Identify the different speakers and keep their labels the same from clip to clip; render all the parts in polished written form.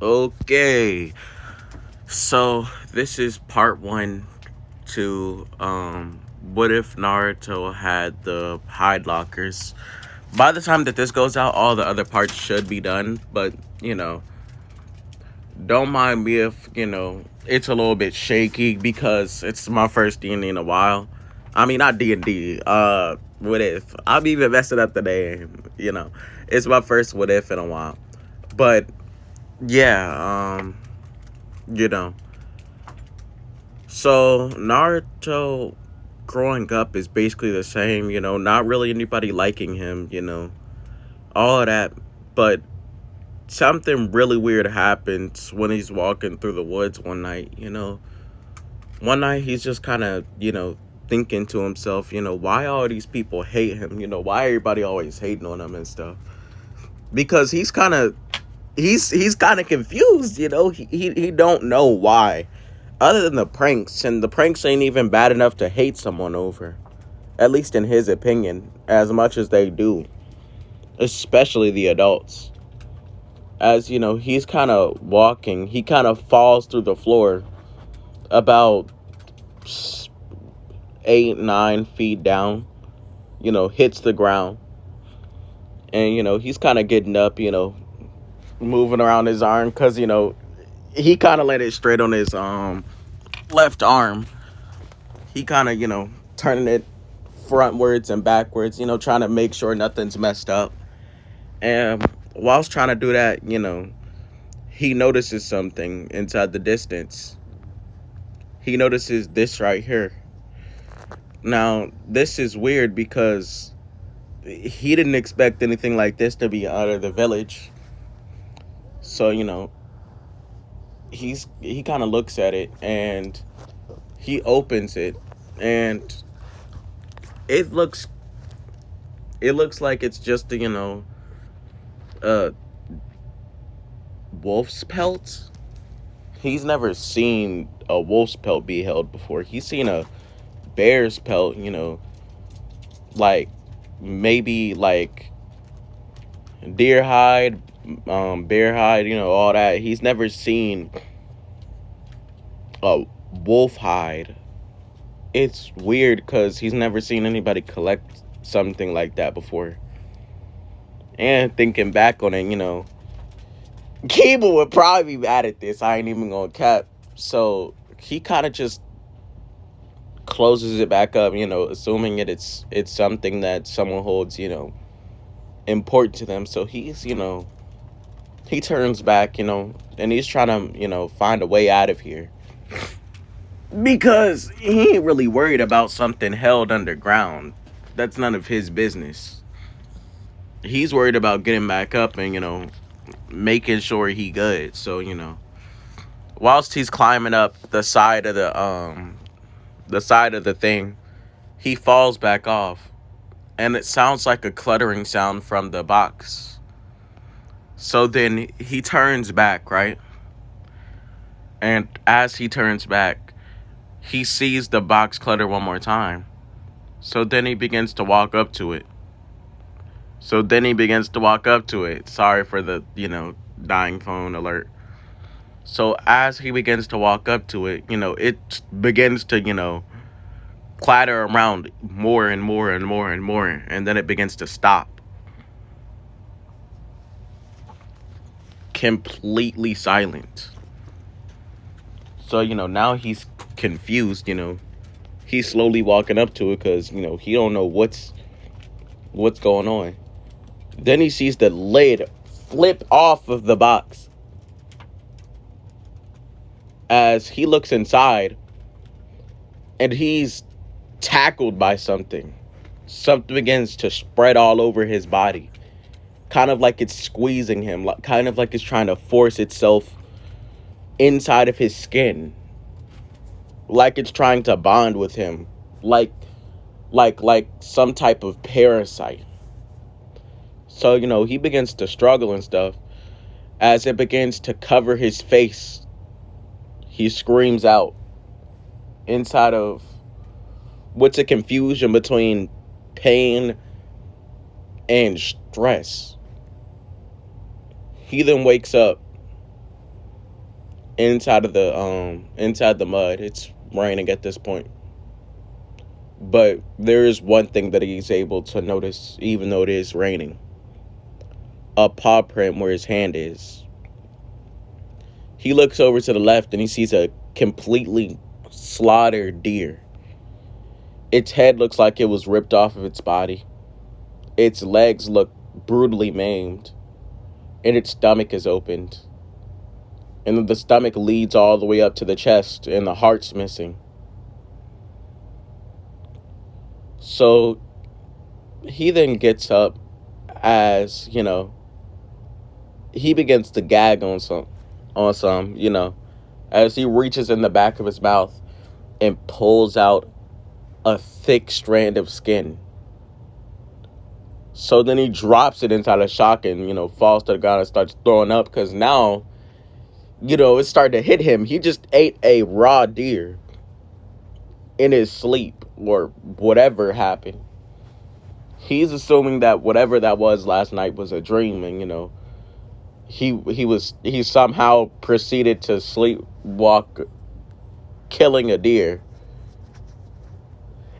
Speaker 1: Okay, so this is part one to what if Naruto had the hide lockers? By the time that this goes out, all the other parts should be done, but you know, don't mind me if it's a little bit shaky because it's my first D&D in a while. I mean, not D&D. What if? I'm even messing up the name. It's my first what if in a while, but yeah, you know. So Naruto growing up is basically the same, not really anybody liking him, all of that. But something really weird happens when he's walking through the woods one night. One night he's just kind of, thinking to himself, why all these people hate him? Why everybody always hating on him and stuff? Because he's kind of confused, he don't know why. Other than the pranks, and the pranks ain't even bad enough to hate someone over. At least in his opinion, as much as they do. Especially the adults. As, he's kind of walking, he kind of falls through the floor about 8, 9 feet down, hits the ground. And, he's kind of getting up, moving around his arm because, he kind of let it straight on his left arm. He kind of, turning it frontwards and backwards, trying to make sure nothing's messed up. And whilst trying to do that, he notices something inside the distance. He notices this right here. Now, this is weird because he didn't expect anything like this to be out of the village. So, he kind of looks at it and he opens it, and it looks like it's just a wolf's pelt. He's never seen a wolf's pelt be held before. He's seen a bear's pelt, like maybe like deer hide, bear hide, all that. He's never seen a wolf hide. It's weird because he's never seen anybody collect something like that before. And thinking back on it, Cable would probably be mad at this. I ain't even gonna cap. So he kind of just closes it back up, assuming it's something that someone holds, important to them. So he turns back, and he's trying to, find a way out of here. Because he ain't really worried about something held underground. That's none of his business. He's worried about getting back up and, making sure he good. So, whilst he's climbing up the side of the thing, he falls back off. And it sounds like a cluttering sound from the box. So then he turns back, right? And as he turns back, he sees the box clutter one more time. So then he begins to walk up to it. Sorry for the, dying phone alert. So as he begins to walk up to it, it begins to, clatter around more and more and more and more. And then it begins to stop. Completely silent. So, now he's confused, He's slowly walking up to it because, he don't know what's going on. Then he sees the lid flip off of the box. As he looks inside, and he's tackled by something. Something begins to spread all over his body. Kind of like it's squeezing him. Kind of like it's trying to force itself inside of his skin. Like it's trying to bond with him. Like some type of parasite. So, he begins to struggle and stuff. As it begins to cover his face, he screams out inside of what's a confusion between pain and stress. He then wakes up inside the mud. It's raining at this point. But there is one thing that he's able to notice, even though it is raining: a paw print where his hand is. He looks over to the left and he sees a completely slaughtered deer. Its head looks like it was ripped off of its body. Its legs look brutally maimed. And its stomach is opened. And then the stomach leads all the way up to the chest and the heart's missing. So he then gets up as, he begins to gag on some, as he reaches in the back of his mouth and pulls out a thick strand of skin. So then he drops it inside a shock and, falls to the ground and starts throwing up because now, it's starting to hit him. He just ate a raw deer in his sleep or whatever happened. He's assuming that whatever that was last night was a dream, and he somehow proceeded to sleepwalk, killing a deer.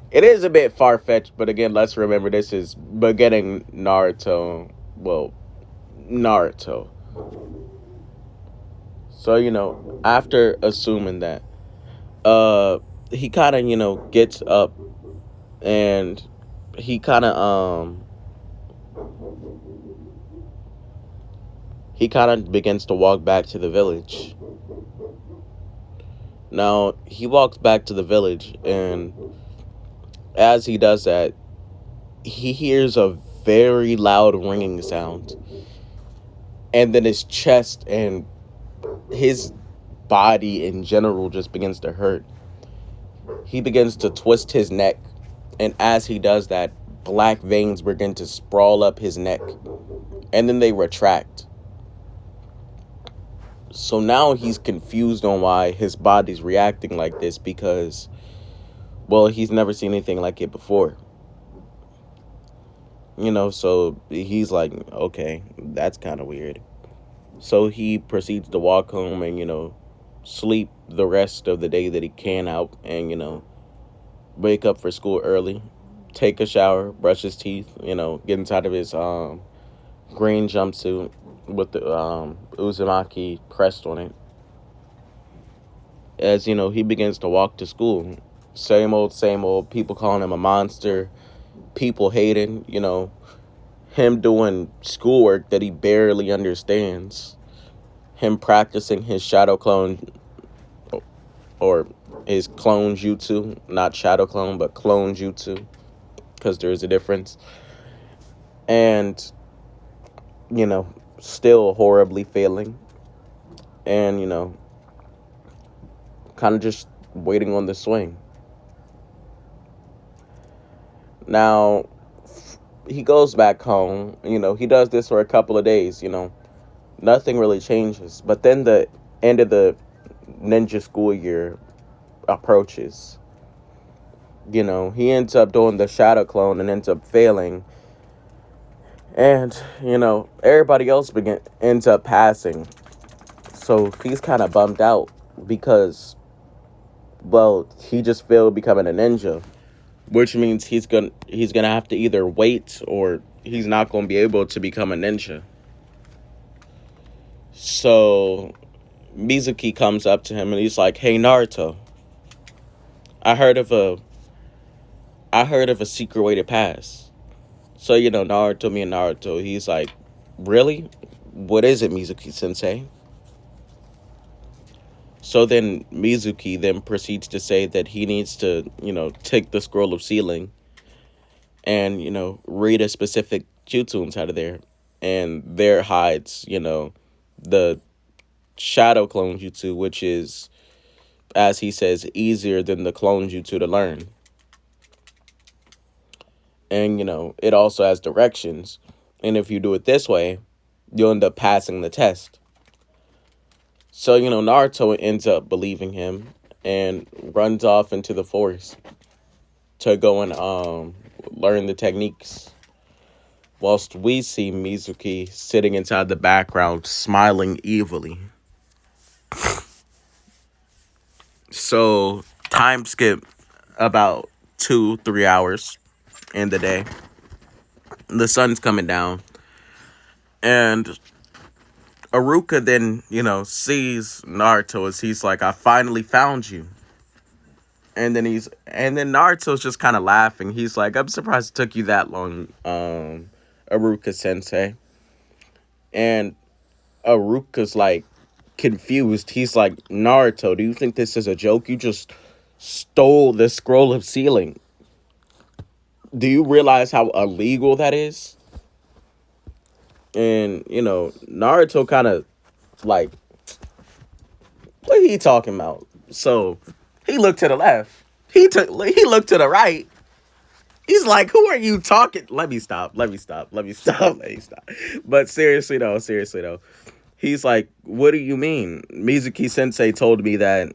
Speaker 1: It is a bit far-fetched, but again, let's remember this is beginning Naruto. Well, Naruto. So, after assuming that, he kind of, gets up and he kind of, begins to walk back to the village. Now, he walks back to the village, and as he does that, he hears a very loud ringing sound. And then his chest and his body in general just begins to hurt. He begins to twist his neck. And as he does that, black veins begin to sprawl up his neck. And then they retract. So now he's confused on why his body's reacting like this because, well, he's never seen anything like it before. So he's like, okay, that's kind of weird. So he proceeds to walk home and, sleep the rest of the day that he can out and, wake up for school early, take a shower, brush his teeth, get inside of his green jumpsuit with the Uzumaki crest on it. As, he begins to walk to school. Same old, people calling him a monster, people hating, him doing schoolwork that he barely understands, him practicing his shadow clone or his clone jutsu, not shadow clone, but clone jutsu, because there is a difference. And, still horribly failing. And, kind of just waiting on the swing. Now, he goes back home. He does this for a couple of days. Nothing really changes. But then the end of the ninja school year approaches. He ends up doing the shadow clone and ends up failing. And, everybody else ends up passing. So he's kind of bummed out because, well, he just failed becoming a ninja, which means he's gonna have to either wait or he's not gonna be able to become a ninja. So Mizuki comes up to him and he's like, "Hey Naruto, I heard of a secret way to pass." So Naruto being Naruto, he's like, "Really? What is it, Mizuki Sensei?" So then Mizuki then proceeds to say that he needs to, take the scroll of sealing and, read a specific jutsu inside of there. And there hides, the shadow clone jutsu, which is, as he says, easier than the clone jutsu to learn. And, it also has directions. And if you do it this way, you'll end up passing the test. So, Naruto ends up believing him and runs off into the forest to go and learn the techniques. Whilst we see Mizuki sitting inside the background, smiling evilly. So time skip about 2-3 hours in the day. The sun's coming down, and Aruka then, sees Naruto as he's like, I finally found you. And then Naruto's just kind of laughing. He's like, I'm surprised it took you that long, Aruka sensei. And Aruka's like confused. He's like, Naruto, do you think this is a joke? You just stole the scroll of sealing. Do you realize how illegal that is? And, Naruto kind of like, what are he talking about? So he looked to the left. He looked to the right. He's like, who are you talking? Let me stop. But seriously though, he's like, what do you mean? Mizuki Sensei told me that,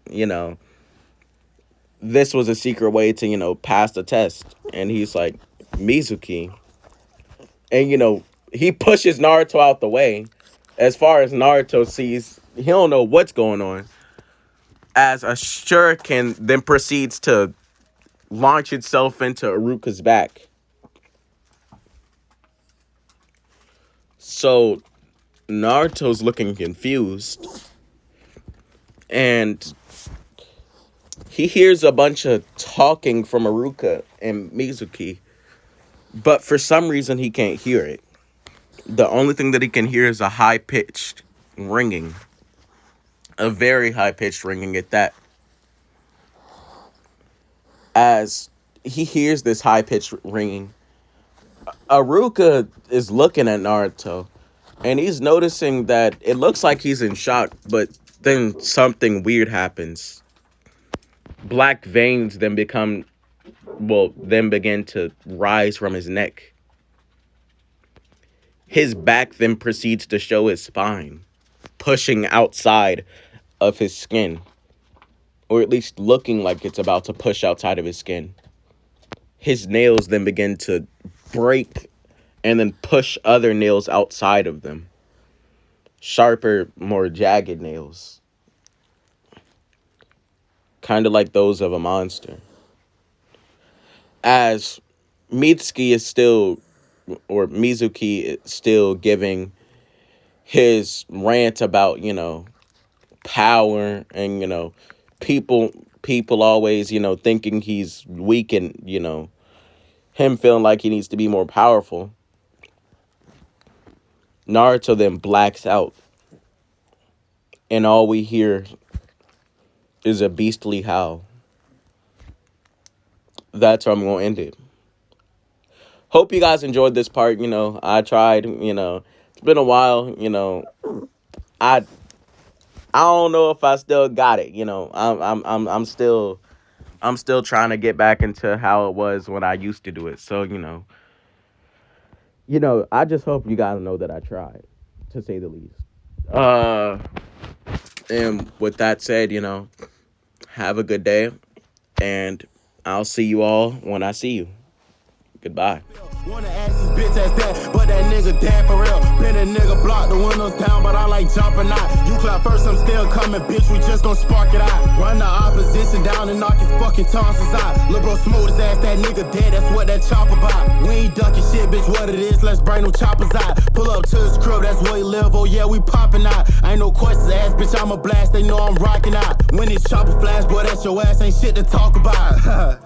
Speaker 1: this was a secret way to, pass the test. And he's like, Mizuki. And, he pushes Naruto out the way. As far as Naruto sees, he don't know what's going on. As a shuriken then proceeds to launch itself into Aruka's back. So Naruto's looking confused. And he hears a bunch of talking from Aruka and Mizuki. But for some reason, he can't hear it. The only thing that he can hear is a high-pitched ringing. A very high-pitched ringing at that. As he hears this high-pitched ringing, Aruka is looking at Naruto. And he's noticing that it looks like he's in shock, but then something weird happens. Black veins then begin to rise from his neck. His back then proceeds to show his spine, pushing outside of his skin. Or at least looking like it's about to push outside of his skin. His nails then begin to break and then push other nails outside of them. Sharper, more jagged nails. Kind of like those of a monster. As Mizuki is still giving his rant about, power and, people always, thinking he's weak and, him feeling like he needs to be more powerful. Naruto then blacks out. And all we hear is a beastly howl. That's where I'm going to end it. Hope you guys enjoyed this part. I tried, it's been a while, I don't know if I still got it. I'm still trying to get back into how it was when I used to do it. So, I just hope you guys know that I tried, to say the least. And with that said, have a good day, and I'll see you all when I see you. Goodbye. Wanna ask his bitch ass that, but that nigga dead for real. Been a nigga block the windows down, but I like jumping out. You clap first, I'm still coming, bitch, we just gon' spark it out. Run the opposition down and knock his fucking tonsils out. Lil' bro smooth his ass, that nigga dead, that's what that chopper about. We ain't ducking shit, bitch, what it is, let's bring them choppers out. Pull up to his crib, that's where he live, oh yeah, we popping out. Ain't no questions asked, bitch, I'm a blast, they know I'm rocking out. When this chopper flash, boy, that's your ass, ain't shit to talk about.